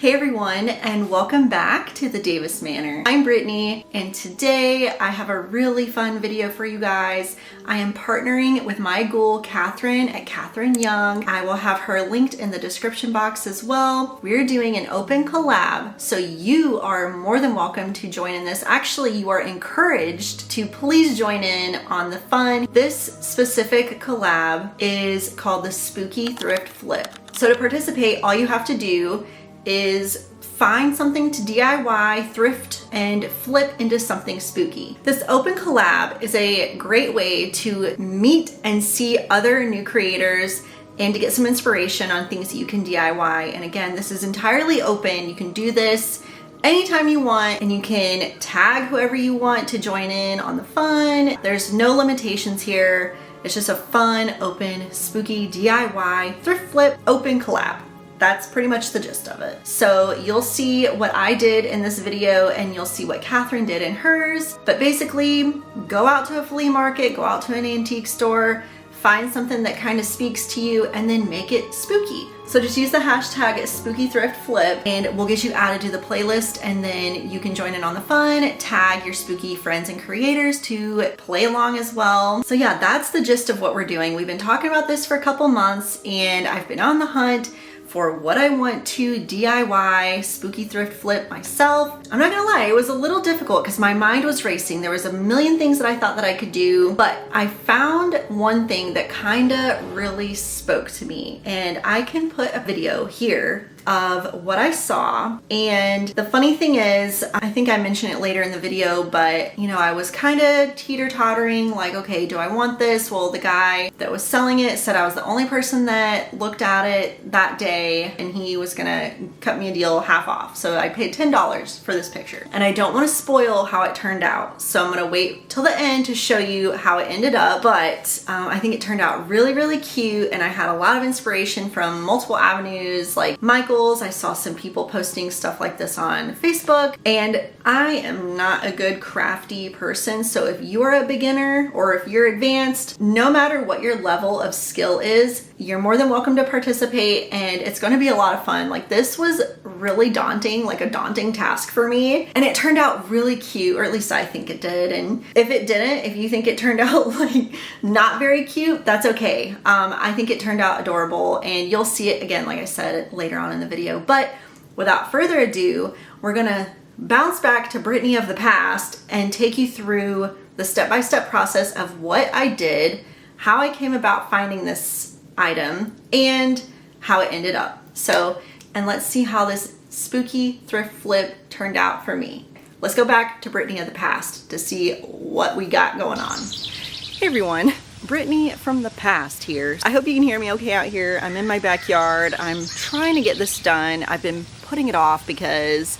Hey everyone, and welcome back to the Davis Manor. I'm Brittany, and today I have a really fun video for you guys. I am partnering with my ghoul, Catherine at Catherine Young. I will have her linked in the description box as well. We're doing an open collab, so you are more than welcome to join in this. Actually, you are encouraged to please join in on the fun. This specific collab is called the Spooky Thrift Flip. So to participate, all you have to do is find something to DIY, thrift, and flip into something spooky. This open collab is a great way to meet and see other new creators and to get some inspiration on things that you can DIY. And again, this is entirely open. You can do this anytime you want, and you can tag whoever you want to join in on the fun. There's no limitations here. It's just a fun, open, spooky DIY, thrift flip, open collab. That's pretty much the gist of it. So you'll see what I did in this video and you'll see what Catherine did in hers. But basically, go out to a flea market, go out to an antique store, find something that kind of speaks to you and then make it spooky. So just use the hashtag SpookyThriftFlip and we'll get you added to the playlist, and then you can join in on the fun, tag your spooky friends and creators to play along as well. So yeah, that's the gist of what we're doing. We've been talking about this for a couple months and I've been on the hunt for what I want to DIY spooky thrift flip myself. I'm not gonna lie, it was a little difficult because my mind was racing. There was a million things that I thought that I could do, but I found one thing that kinda really spoke to me, and I can put a video here of what I saw. And the funny thing is, I think I mentioned it later in the video, but you know, I was kind of teeter-tottering, like, okay, do I want this? Well, the guy that was selling it said I was the only person that looked at it that day, and he was gonna cut me a deal half off. So I paid $10 for this picture. And I don't want to spoil how it turned out, so I'm gonna wait till the end to show you how it ended up. But I think it turned out really, really cute, and I had a lot of inspiration from multiple avenues, like Michael's. I saw some people posting stuff like this on Facebook, and I am not a good crafty person, so if you are a beginner or if you're advanced, no matter what your level of skill is, you're more than welcome to participate, and it's going to be a lot of fun. Like, this was really daunting, like a daunting task for me, and it turned out really cute, or at least I think it did. And if it didn't, if you think it turned out like not very cute, that's okay. I think it turned out adorable, and you'll see it again, like I said, later on in the video. But without further ado, we're gonna bounce back to Brittany of the past and take you through the step-by-step process of what I did, how I came about finding this item, and how it ended up. So, and let's see how this spooky thrift flip turned out for me. Let's go back to Brittany of the past to see what we got going on. Hey everyone, Brittany from the past here. I hope you can hear me okay out here. I'm in my backyard. I'm trying to get this done. I've been putting it off because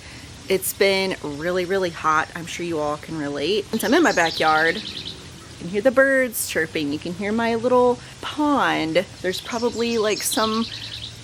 it's been really, really hot. I'm sure you all can relate. Since I'm in my backyard, you can hear the birds chirping. You can hear my little pond. There's probably like some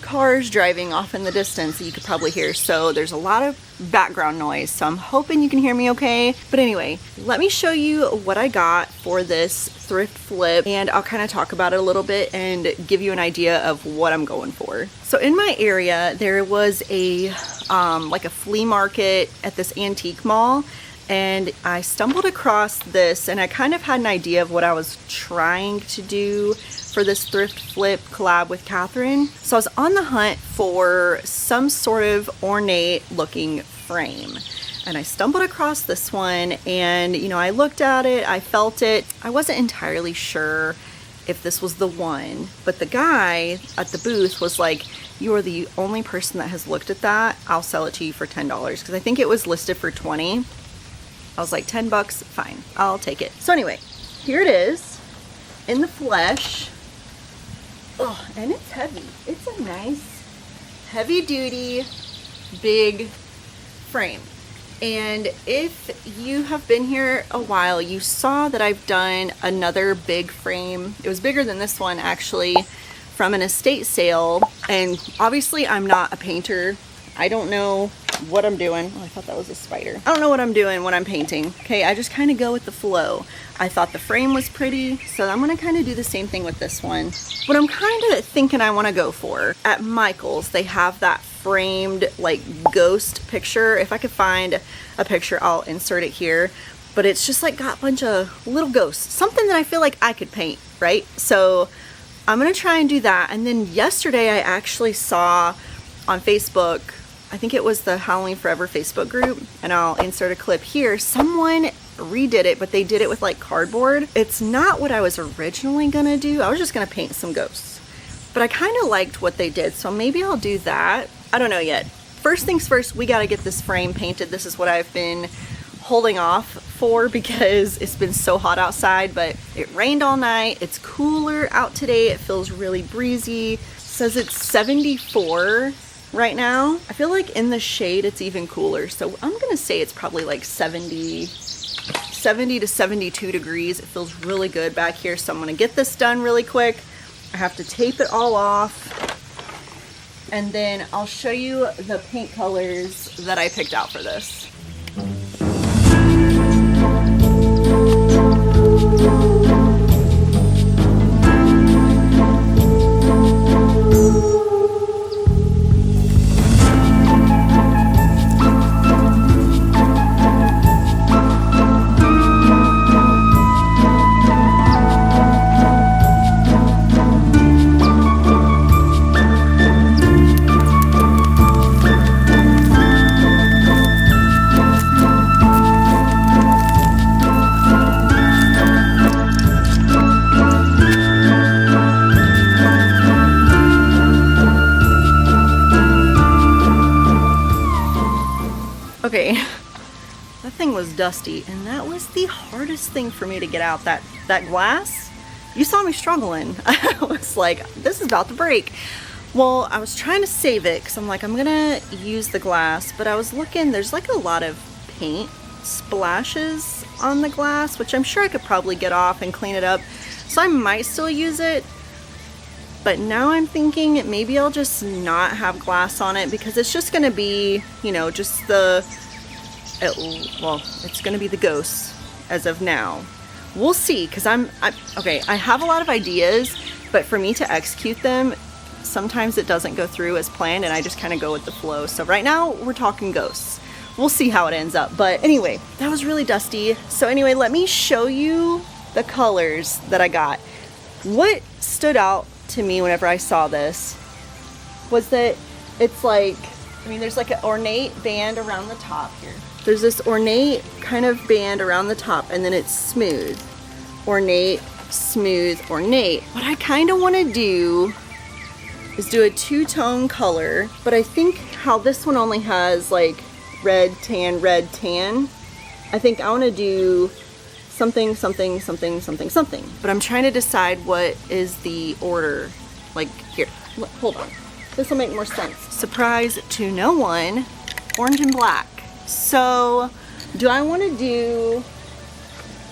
cars driving off in the distance that you could probably hear. So there's a lot of background noise. So I'm hoping you can hear me okay. But anyway, let me show you what I got for this thrift flip, and I'll kind of talk about it a little bit and give you an idea of what I'm going for. So in my area, there was a like a flea market at this antique mall, and I stumbled across this, and I kind of had an idea of what I was trying to do for this thrift flip collab with Catherine. So I was on the hunt for some sort of ornate looking frame, and I stumbled across this one, and you know, I looked at it, I felt it. I wasn't entirely sure if this was the one, but the guy at the booth was like, you are the only person that has looked at that. I'll sell it to you for $10, because I think it was listed for 20. I was like, 10 bucks, fine, I'll take it. So anyway, here it is in the flesh. Oh, and it's heavy. It's a nice, heavy duty, big frame. And if you have been here a while, you saw that I've done another big frame. It was bigger than this one actually, from an estate sale. And obviously I'm not a painter. I don't know what I'm doing. Oh, I thought that was a spider. I don't know what I'm doing when I'm painting. Okay, I just kind of go with the flow. I thought the frame was pretty, so I'm gonna kind of do the same thing with this one. What I'm kind of thinking I want to go for, at Michael's, they have that framed like ghost picture. If I could find a picture, I'll insert it here. But it's just like got a bunch of little ghosts, something that I feel like I could paint, right? So I'm gonna try and do that. And then yesterday I actually saw on Facebook, I think it was the Halloween Forever Facebook group, and I'll insert a clip here. Someone redid it, but they did it with like cardboard. It's not what I was originally gonna do. I was just gonna paint some ghosts, but I kind of liked what they did, so maybe I'll do that. I don't know yet. First things first, we gotta get this frame painted. This is what I've been holding off for because it's been so hot outside, but it rained all night. It's cooler out today. It feels really breezy. It says it's 74 right now. I feel like in the shade it's even cooler, so I'm gonna say it's probably like 70 to 72 degrees. It feels really good back here, so I'm gonna get this done really quick. I have to tape it all off, and then I'll show you the paint colors that I picked out for this. Okay, that thing was dusty, and that was the hardest thing for me to get out. That glass, you saw me struggling. I was like, this is about to break. Well, I was trying to save it because I'm like, I'm gonna use the glass, but I was looking, there's like a lot of paint splashes on the glass, which I'm sure I could probably get off and clean it up. So I might still use it. But now I'm thinking maybe I'll just not have glass on it because it's just gonna be, you know, just it's gonna be the ghosts as of now. We'll see, because okay, I have a lot of ideas, but for me to execute them, sometimes it doesn't go through as planned and I just kind of go with the flow. So right now we're talking ghosts. We'll see how it ends up. But anyway, that was really dusty. So anyway, let me show you the colors that I got. What stood out to me whenever I saw this was that it's like, I mean, there's like an ornate band around the top here. There's this ornate kind of band around the top, and then it's smooth. Ornate, smooth, ornate. What I kind of want to do is do a two-tone color, but I think how this one only has like red, tan, I think I want to do something, something, something, something, something. But I'm trying to decide what is the order. Like, here, hold on. This will make more sense. Surprise to no one, orange and black. So, do I want to do,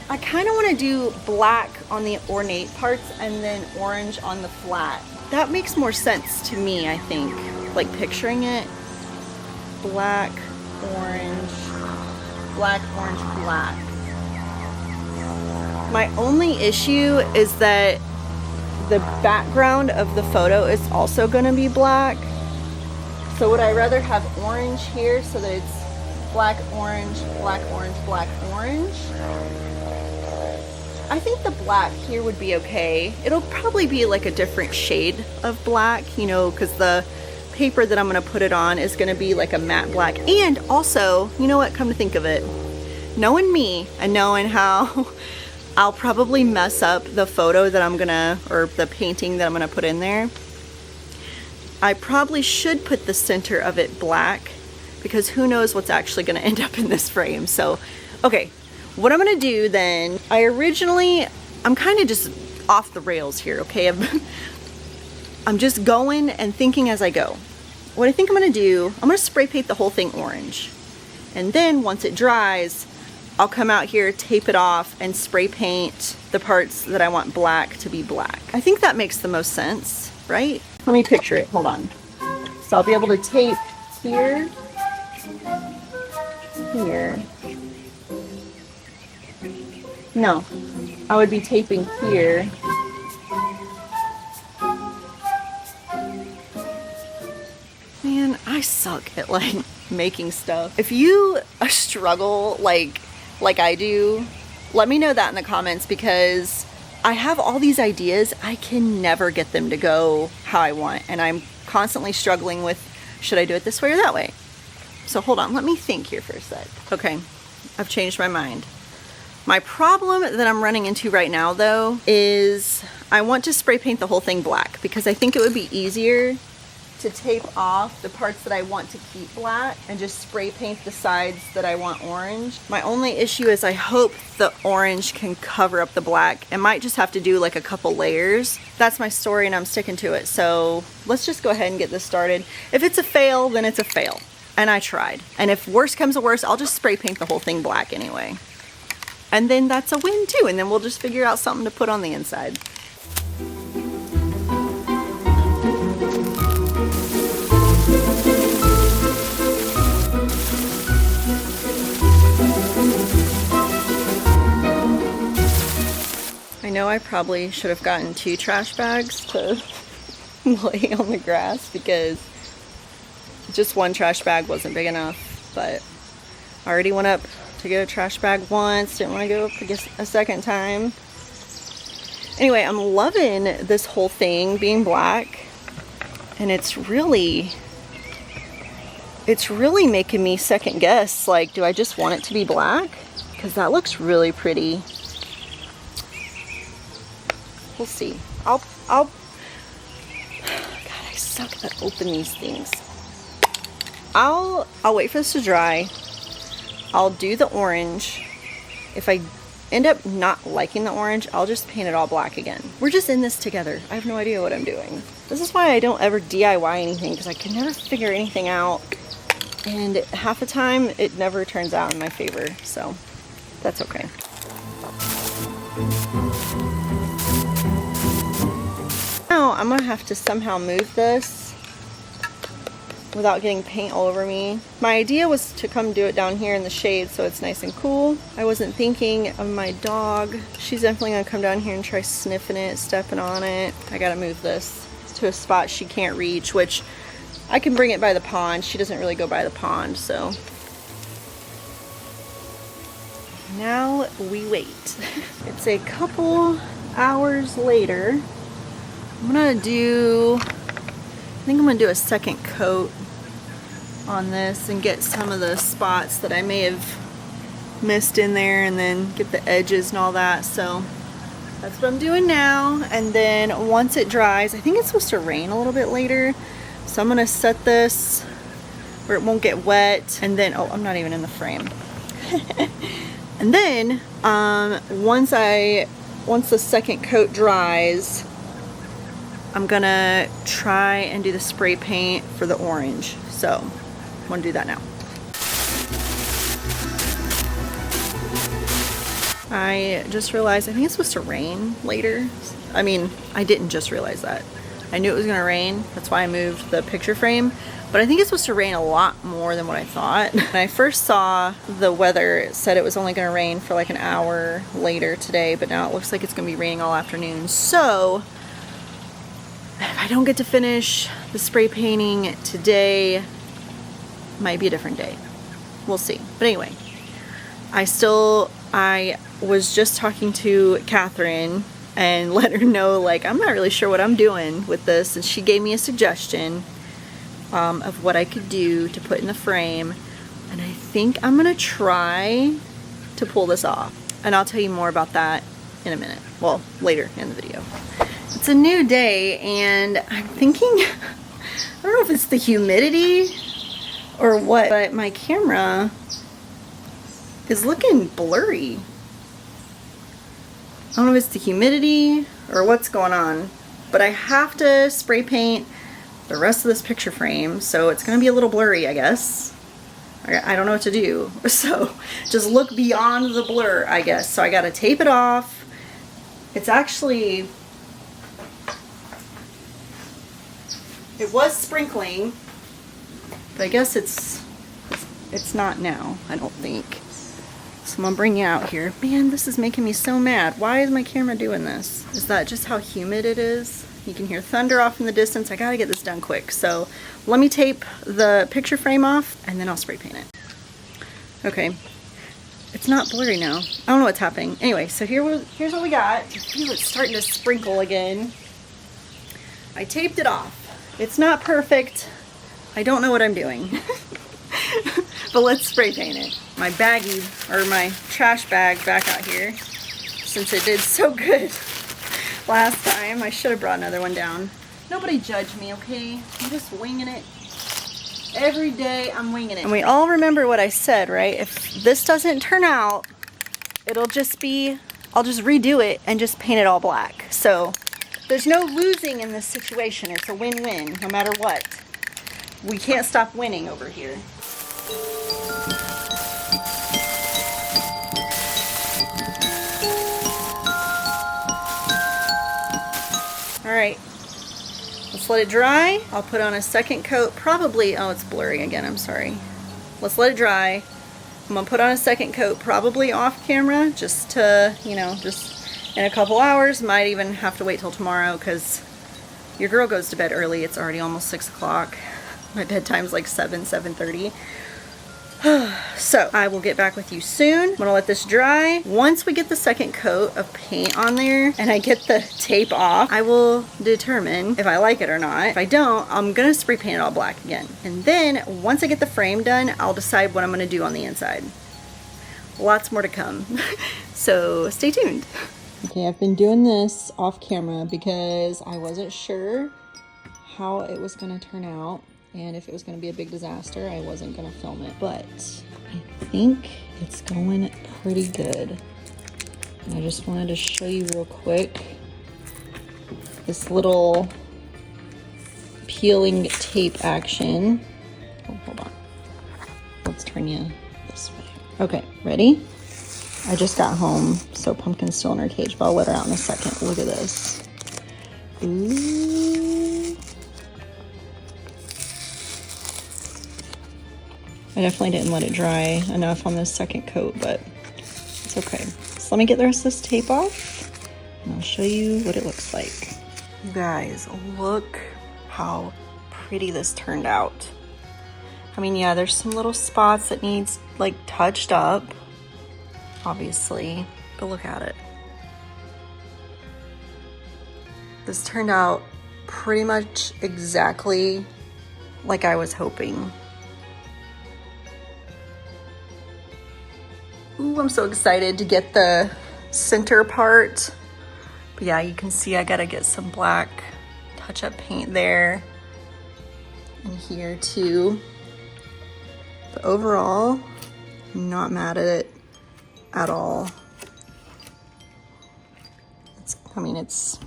I kind of want to do black on the ornate parts and then orange on the flat. That makes more sense to me, I think. Like, picturing it. Black, orange, black, orange, black. My only issue is that the background of the photo is also going to be black. So would I rather have orange here so that it's black, orange, black, orange, black, orange? I think the black here would be okay. It'll probably be like a different shade of black, you know, because the paper that I'm going to put it on is going to be like a matte black. And also, you know what, come to think of it, knowing me and knowing how I'll probably mess up the photo that I'm gonna, or the painting that I'm gonna put in there, I probably should put the center of it black, because who knows what's actually gonna end up in this frame. So, okay, what I'm gonna do then, I'm kind of just off the rails here, okay? I'm just going and thinking as I go. What I think I'm gonna do, I'm gonna spray paint the whole thing orange. And then once it dries, I'll come out here, tape it off, and spray paint the parts that I want black to be black. I think that makes the most sense, right? Let me picture it, hold on. So I'll be able to tape here, here. No, I would be taping here. Man, I I suck at like making stuff. If you struggle like I do, let me know that in the comments, because I have all these ideas. I can never get them to go how I want. And I'm constantly struggling with, should I do it this way or that way? So hold on, let me think here for a sec. Okay, I've changed my mind. My problem that I'm running into right now though is I want to spray paint the whole thing black, because I think it would be easier to tape off the parts that I want to keep black and just spray paint the sides that I want orange. My only issue is I hope the orange can cover up the black. It might just have to do like a couple layers. That's my story and I'm sticking to it. So let's just go ahead and get this started. If it's a fail, then it's a fail. And I tried. And if worse comes to worse, I'll just spray paint the whole thing black anyway. And then that's a win too. And then we'll just figure out something to put on the inside. I know I probably should have gotten 2 trash bags to lay on the grass, because just 1 trash bag wasn't big enough, but I already went up to get a trash bag once, didn't want to go up a second time. Anyway, I'm loving this whole thing being black, and it's really making me second guess, like, do I just want it to be black? Because that looks really pretty. We'll see. God, I suck at opening these things. I'll wait for this to dry. I'll do the orange. If I end up not liking the orange, I'll just paint it all black again. We're just in this together. I have no idea what I'm doing. This is why I don't ever DIY anything, because I can never figure anything out. And half the time, it never turns out in my favor. So that's okay. Now I'm gonna have to somehow move this without getting paint all over me. My idea was to come do it down here in the shade so it's nice and cool. I wasn't thinking of my dog. She's definitely gonna come down here and try sniffing it, stepping on it. I gotta move this to a spot she can't reach, which I can bring it by the pond. She doesn't really go by the pond, so. Now we wait. It's a couple hours later. I think I'm gonna do a second coat on this and get some of the spots that I may have missed in there, and then get the edges and all that. So that's what I'm doing now. And then once it dries, I think it's supposed to rain a little bit later, so I'm gonna set this where it won't get wet. And then, oh, I'm not even in the frame. And then once the second coat dries, I'm gonna try and do the spray paint for the orange. So I'm gonna do that now. I just realized I think it's supposed to rain later. I mean, I didn't just realize that. I knew it was gonna rain. That's why I moved the picture frame. But I think it's supposed to rain a lot more than what I thought. When I first saw the weather, it said it was only gonna rain for like an hour later today, but now it looks like it's gonna be raining all afternoon. So if I don't get to finish the spray painting today, might be a different day. We'll see. But anyway, I was just talking to Catherine and let her know, like, I'm not really sure what I'm doing with this. And she gave me a suggestion of what I could do to put in the frame. And I think I'm gonna try to pull this off. And I'll tell you more about that in a minute. Well, later in the video. It's a new day, and I'm thinking, I don't know if it's the humidity or what, but my camera is looking blurry. I don't know if it's the humidity or what's going on, but I have to spray paint the rest of this picture frame, so it's gonna be a little blurry, I guess. I don't know what to do. So just look beyond the blur, I guess. So I gotta tape it off. It's actually, it was sprinkling, but I guess it's not now, I don't think. So I'm gonna bring you out here. Man, this is making me so mad. Why is my camera doing this? Is that just how humid it is? You can hear thunder off in the distance. I gotta get this done quick. So let me tape the picture frame off and then I'll spray paint it. Okay, it's not blurry now. I don't know what's happening. Anyway, so here's what we got. I feel it's starting to sprinkle again. I taped it off. It's not perfect. I don't know what I'm doing. But let's spray paint it. My baggie, or my trash bag back out here, since it did so good last time. I should have brought another one down. Nobody judge me, okay? I'm just winging it. Every day I'm winging it. And we all remember what I said, right? If this doesn't turn out, it'll just be, I'll just redo it and just paint it all black. So there's no losing in this situation. It's a win-win, no matter what. We can't stop winning over here. All right, let's let it dry. I'll put on a second coat, probably, oh, it's blurry again, I'm sorry. Let's let it dry. I'm gonna put on a second coat, probably off camera, just to, you know, just in a couple hours. Might even have to wait till tomorrow because your girl goes to bed early. It's already almost 6 o'clock. My bedtime's like 7:30. So I will get back with you soon. I'm gonna let this dry. Once we get the second coat of paint on there and I get the tape off, I will determine if I like it or not. If I don't, I'm gonna spray paint it all black again. And then once I get the frame done, I'll decide what I'm gonna do on the inside. Lots more to come. So stay tuned. Okay, I've been doing this off camera because I wasn't sure how it was gonna turn out. And if it was going to be a big disaster, I wasn't going to film it. But I think it's going pretty good. And I just wanted to show you real quick this little peeling tape action. Oh, hold on. Let's turn you this way. Okay, ready? I just got home, so Pumpkin's still in her cage, but I'll let her out in a second. Look at this. Ooh. I definitely didn't let it dry enough on this second coat, but it's okay. So let me get the rest of this tape off and I'll show you what it looks like. You guys, look how pretty this turned out. I mean, yeah, there's some little spots that needs like touched up, obviously, but look at it. This turned out pretty much exactly like I was hoping. Ooh, I'm so excited to get the center part. But yeah, you can see I gotta get some black touch-up paint there and here too. But overall, I'm not mad at it at all. I mean, it's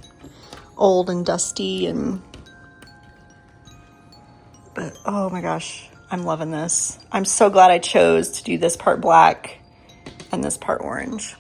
old and dusty but oh my gosh, I'm loving this. I'm so glad I chose to do this part black and this part orange.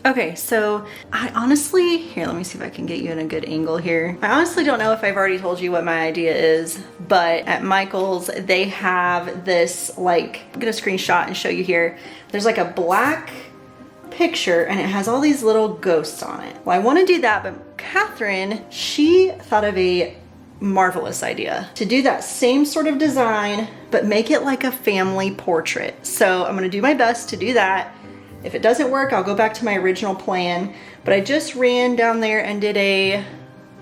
Okay, so I honestly, here, let me see if I can get you in a good angle here. I honestly don't know if I've already told you what my idea is, but at Michael's, they have this, like, I'm gonna screenshot and show you here. There's like a black picture and it has all these little ghosts on it. Well, I wanna do that, but Catherine, she thought of a marvelous idea to do that same sort of design, but make it like a family portrait. So I'm gonna do my best to do that. If it doesn't work, I'll go back to my original plan. But I just ran down there and did a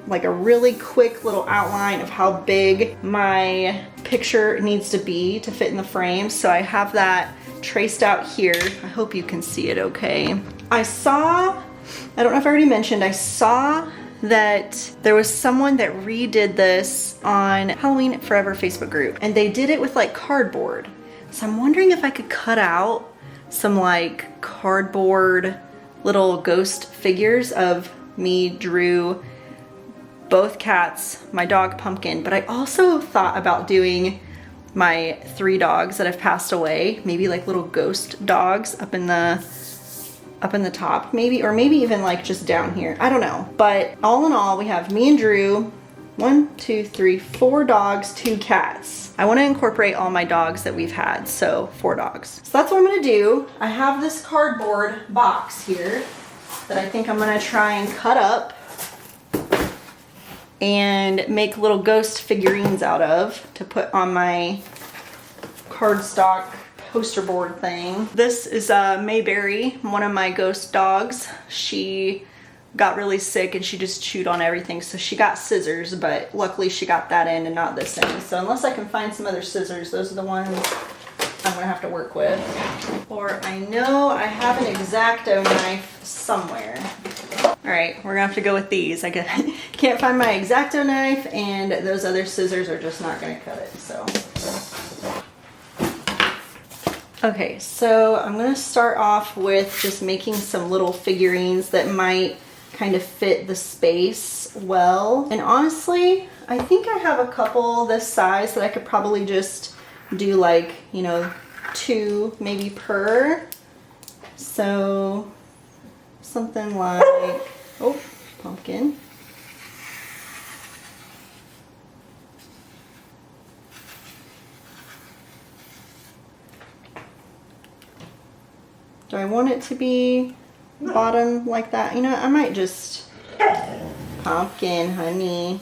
really quick little outline of how big my picture needs to be to fit in the frame. So I have that traced out here. I hope you can see it okay. I don't know if I already mentioned, I saw that there was someone that redid this on Halloween Forever Facebook group, and they did it with like cardboard. So I'm wondering if I could cut out some like cardboard little ghost figures of me, Drew, both cats, my dog Pumpkin, but I also thought about doing my 3 dogs that have passed away, maybe like little ghost dogs up in the top maybe, or maybe even like just down here. I don't know. But all in all, we have me and Drew, 1, 2, 3, 4 dogs, 2 cats. I want to incorporate all my dogs that we've had, so 4 dogs. So that's what I'm gonna do. I have this cardboard box here that I think I'm gonna try and cut up and make little ghost figurines out of to put on my cardstock poster board thing. This is Mayberry, one of my ghost dogs. She got really sick and she just chewed on everything, so she got scissors, but luckily she got that end and not this end. So unless I can find some other scissors, those are the ones I'm gonna have to work with. Or I know I have an X-Acto knife somewhere. All right, we're gonna have to go with these. I can't find my X-Acto knife, and those other scissors are just not gonna cut it, so. Okay, so I'm gonna start off with just making some little figurines that might kind of fit the space well. And honestly, I think I have a couple this size that I could probably just do like, 2 maybe per. So something like, oh, Pumpkin. Do I want it to be bottom like that? I might just, Pumpkin, honey.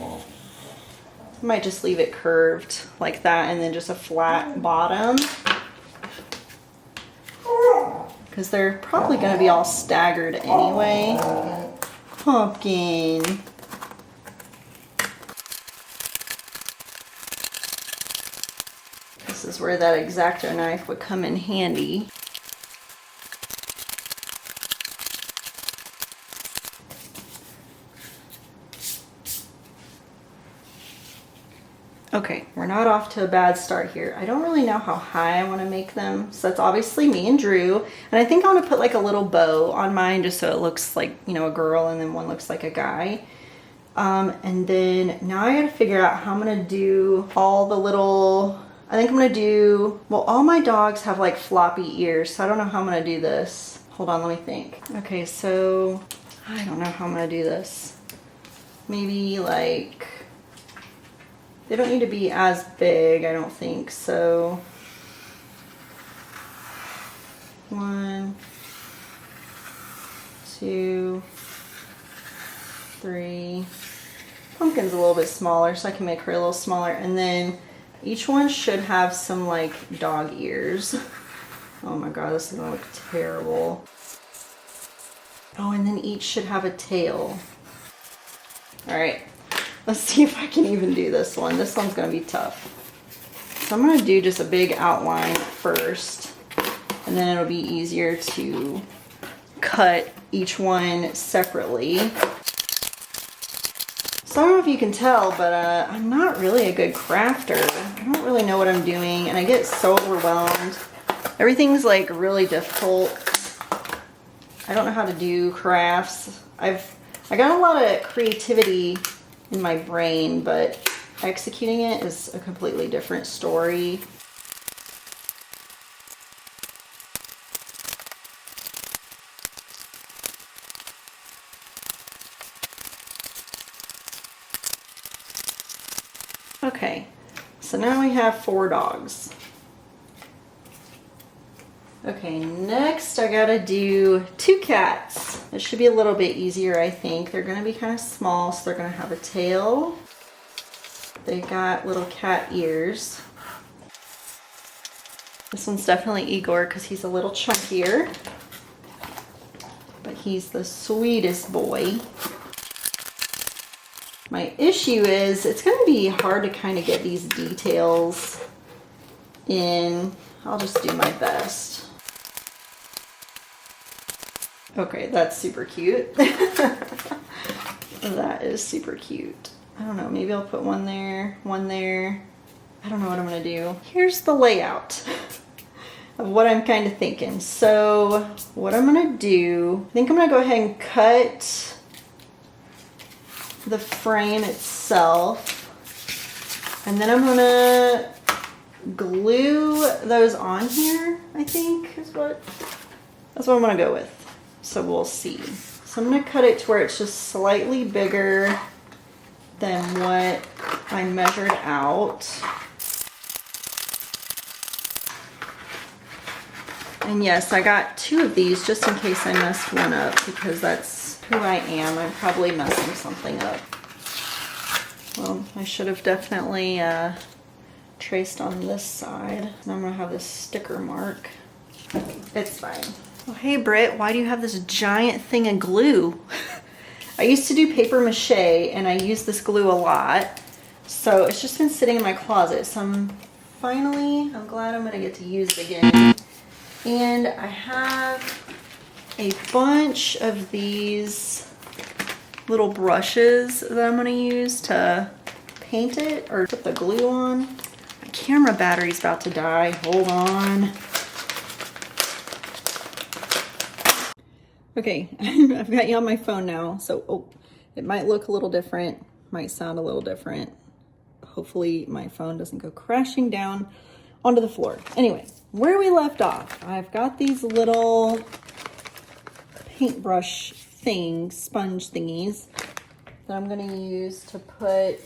I might just leave it curved like that and then just a flat bottom. Because they're probably going to be all staggered anyway. Pumpkin. This is where that X-Acto knife would come in handy. Okay, we're not off to a bad start here. I don't really know how high I want to make them. So that's obviously me and Drew. And I think I want to put like a little bow on mine just so it looks like, a girl, and then one looks like a guy. And then now I gotta figure out how I'm gonna do all the little, I think I'm gonna do, well, all my dogs have like floppy ears, so I don't know how I'm gonna do this. Hold on, let me think. Okay, so I don't know how I'm gonna do this. Maybe like, they don't need to be as big, I don't think. So 1, 2, 3. Pumpkin's a little bit smaller, so I can make her a little smaller. And then each one should have some like dog ears. Oh my god, this is gonna look terrible. Oh, and then each should have a tail. All right. Let's see if I can even do this one. This one's gonna be tough. So I'm gonna do just a big outline first, and then it'll be easier to cut each one separately. So I don't know if you can tell, but I'm not really a good crafter. I don't really know what I'm doing, and I get so overwhelmed. Everything's like really difficult. I don't know how to do crafts. I got a lot of creativity in my brain, but executing it is a completely different story. Okay, so now we have 4 dogs. Okay, next I gotta do 2 cats. It should be a little bit easier, I think. They're gonna be kind of small, so they're gonna have a tail. They got little cat ears. This one's definitely Igor because he's a little chunkier, but he's the sweetest boy. My issue is it's going to be hard to kind of get these details in. I'll just do my best. Okay, that's super cute. That is super cute. I don't know, maybe I'll put one there, one there. I don't know what I'm gonna do. Here's the layout of what I'm kind of thinking. So what I'm gonna do, I think I'm gonna go ahead and cut the frame itself. And then I'm gonna glue those on here, I think that's what I'm gonna go with. So we'll see. So I'm gonna cut it to where it's just slightly bigger than what I measured out. And yes, I got 2 of these just in case I messed one up because that's who I am. I'm probably messing something up. Well, I should have definitely traced on this side. Now I'm gonna have this sticker mark. It's fine. Oh, hey Britt, why do you have this giant thing of glue? I used to do paper mache and I use this glue a lot. So it's just been sitting in my closet. So I'm glad I'm gonna get to use it again. And I have a bunch of these little brushes that I'm gonna use to paint it or put the glue on. My camera battery's about to die. Hold on. Okay, I've got you on my phone now, so it might look a little different, might sound a little different. Hopefully my phone doesn't go crashing down onto the floor. Anyway, where we left off, I've got these little paintbrush things, sponge thingies, that I'm gonna use to put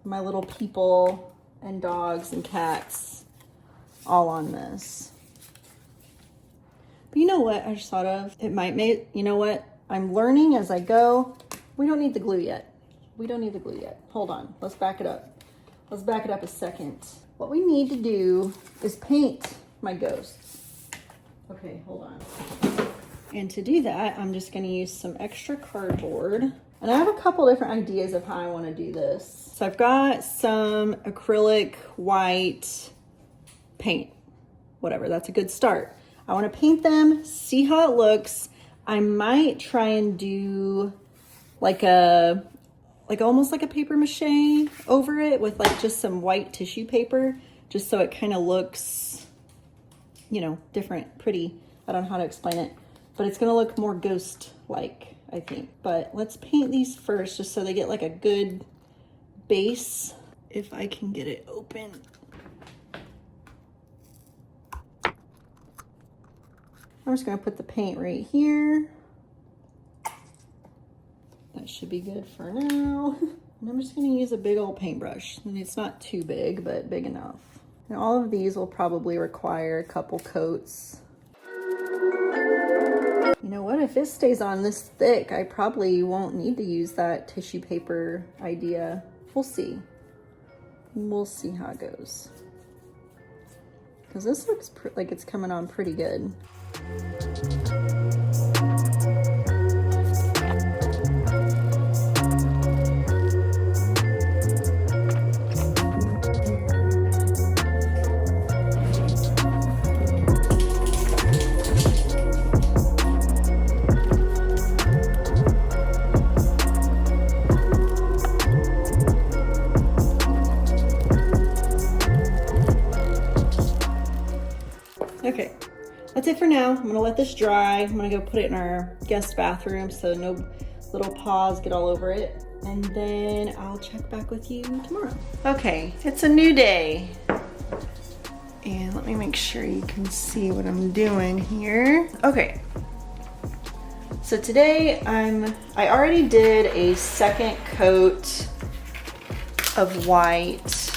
my little people and dogs and cats all on this. But you know what I just thought of? It might make, you know what? I'm learning as I go. We don't need the glue yet. We don't need the glue yet. Hold on, let's back it up. Let's back it up a second. What we need to do is paint my ghosts. Okay, hold on. And to do that, I'm just gonna use some extra cardboard. And I have a couple different ideas of how I wanna do this. So I've got some acrylic white paint, whatever, that's a good start. I wanna paint them, see how it looks. I might try and do like almost like a paper mache over it with like just some white tissue paper, just so it kind of looks, you know, different, pretty. I don't know how to explain it, but it's gonna look more ghost-like, I think. But let's paint these first just so they get like a good base, if I can get it open. I'm just gonna put the paint right here. That should be good for now. And I'm just gonna use a big old paintbrush. And it's not too big, but big enough. And all of these will probably require a couple coats. You know what, if it stays on this thick, I probably won't need to use that tissue paper idea. We'll see. We'll see how it goes. Because this looks like it's coming on pretty good. Okay, that's it for now. I'm gonna let this dry. I'm gonna go put it in our guest bathroom so no little paws get all over it. And then I'll check back with you tomorrow. Okay, it's a new day. And let me make sure you can see what I'm doing here. Okay, so today I already did a second coat of white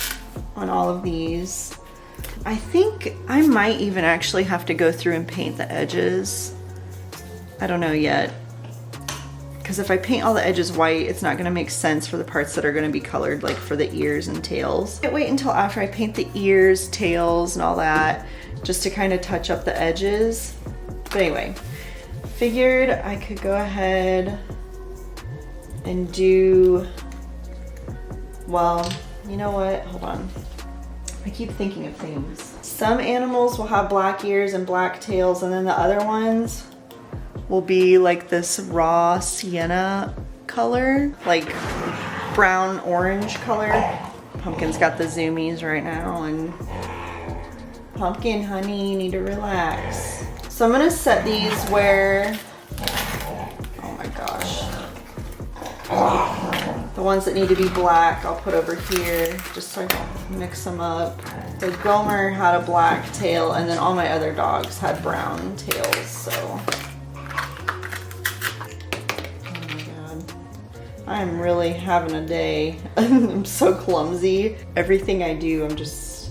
on all of these. I think I might even actually have to go through and paint the edges. I don't know yet. Because if I paint all the edges white, it's not gonna make sense for the parts that are gonna be colored, like for the ears and tails. I wait until after I paint the ears, tails, and all that just to kind of touch up the edges. But anyway, figured I could go ahead and do, well, you know what, hold on. I keep thinking of things. Some animals will have black ears and black tails, and then the other ones will be like this raw sienna color, like brown orange color. Pumpkin's got the zoomies right now, and Pumpkin, honey, you need to relax. So I'm gonna set these where, oh my gosh. The ones that need to be black, I'll put over here, just so I can mix them up. So Gomer had a black tail, and then all my other dogs had brown tails, so. Oh my God. I am really having a day. I'm so clumsy. Everything I do, I'm just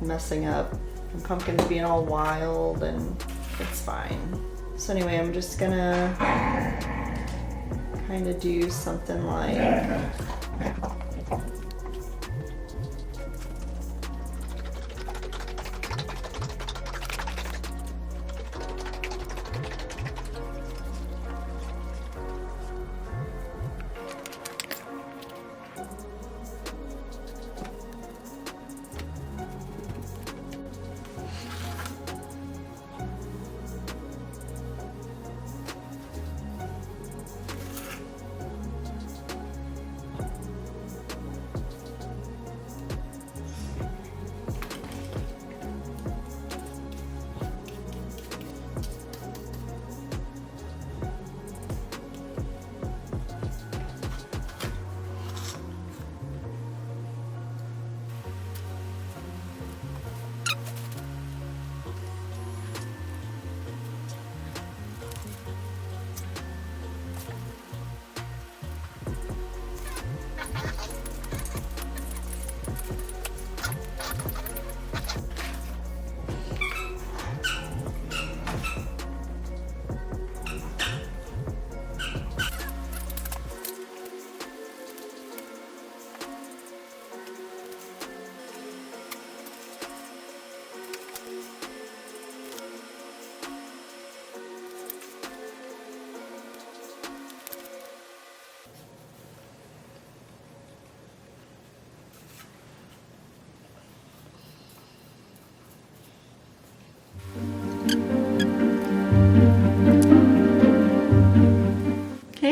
messing up. And Pumpkin's being all wild, and it's fine. So anyway, I'm just gonna kind of do something like,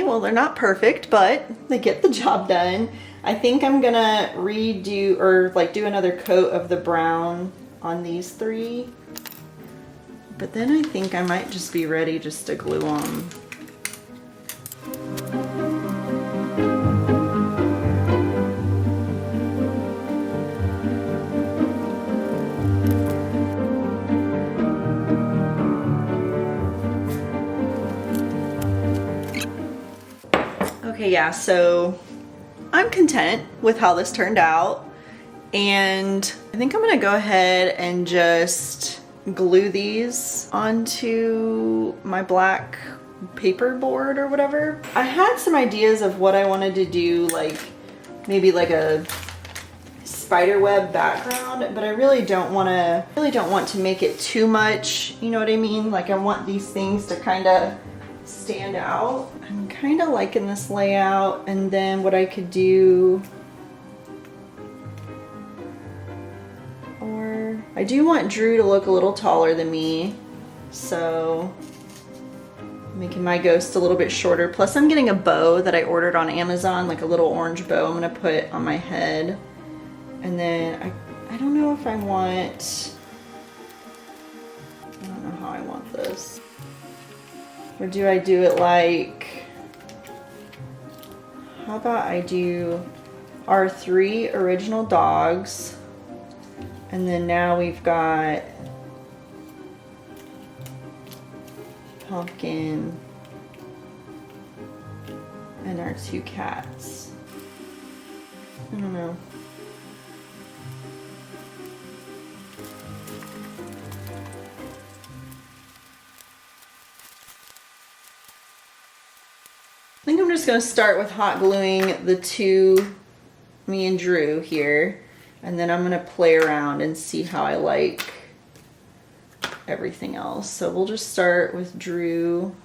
well, they're not perfect, but they get the job done. I think I'm gonna redo, or like do another coat of the brown on these three. But then I think I might just be ready just to glue them. Okay, yeah, so I'm content with how this turned out, and I think I'm gonna go ahead and just glue these onto my black paper board or whatever. I had some ideas of what I wanted to do, like maybe like a spider web background, but I really don't want to make it too much, you know what I mean? Like I want these things to kind of stand out. I'm kind of liking this layout, and then what I could do, or I do want Drew to look a little taller than me, so making my ghost a little bit shorter. Plus I'm getting a bow that I ordered on Amazon, like a little orange bow I'm gonna put on my head. And then I don't know if I don't know how I want this. Or do I do it like, how about I do our 3 original dogs, and then now we've got Pumpkin and our 2 cats. I don't know. I think I'm just going to start with hot gluing the 2, me and Drew here. And then I'm gonna play around and see how I like everything else. So we'll just start with Drew,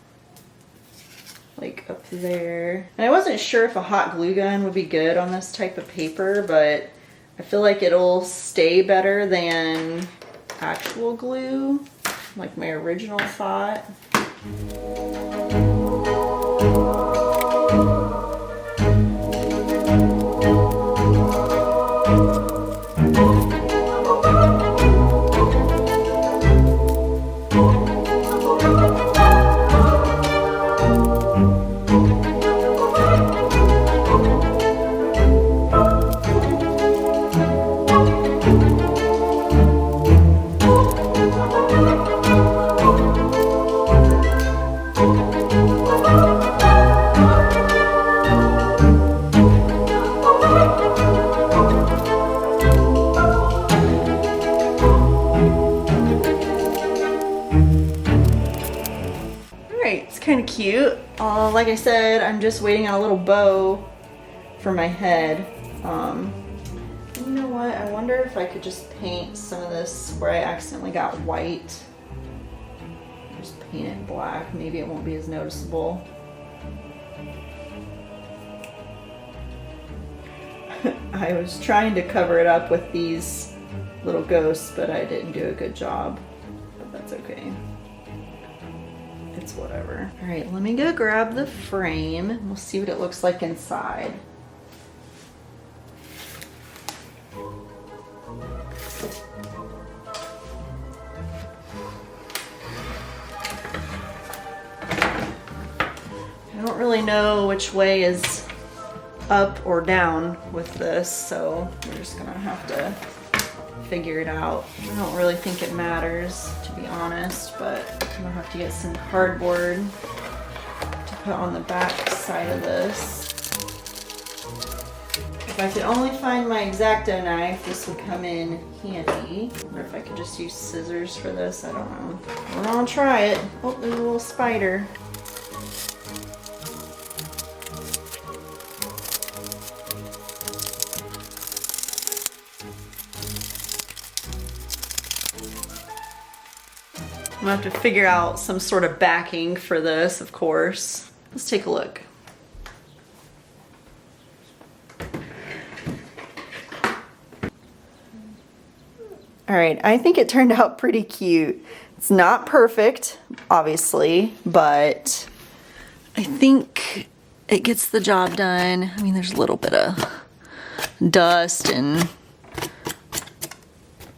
like up there. And I wasn't sure if a hot glue gun would be good on this type of paper, but I feel like it'll stay better than actual glue, like my original thought. Kind of cute. Like I said, I'm just waiting on a little bow for my head. You know what? I wonder if I could just paint some of this where I accidentally got white. Just paint it black. Maybe it won't be as noticeable. I was trying to cover it up with these little ghosts, but I didn't do a good job. But that's okay. It's whatever. All right, let me go grab the frame. We'll see what it looks like inside. I don't really know which way is up or down with this, so we're just gonna have to figure it out. I don't really think it matters, to be honest, but I'm gonna have to get some cardboard to put on the back side of this. If I could only find my X-Acto knife, this would come in handy. Or if I could just use scissors for this, I don't know. We're gonna try it. Oh, there's a little spider. I'm gonna have to figure out some sort of backing for this, of course. Let's take a look. All right, I think it turned out pretty cute. It's not perfect, obviously, but I think it gets the job done. I mean, there's a little bit of dust and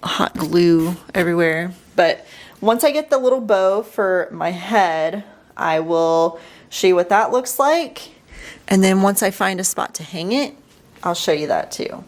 hot glue everywhere, but once I get the little bow for my head, I will show you what that looks like. And then once I find a spot to hang it, I'll show you that too.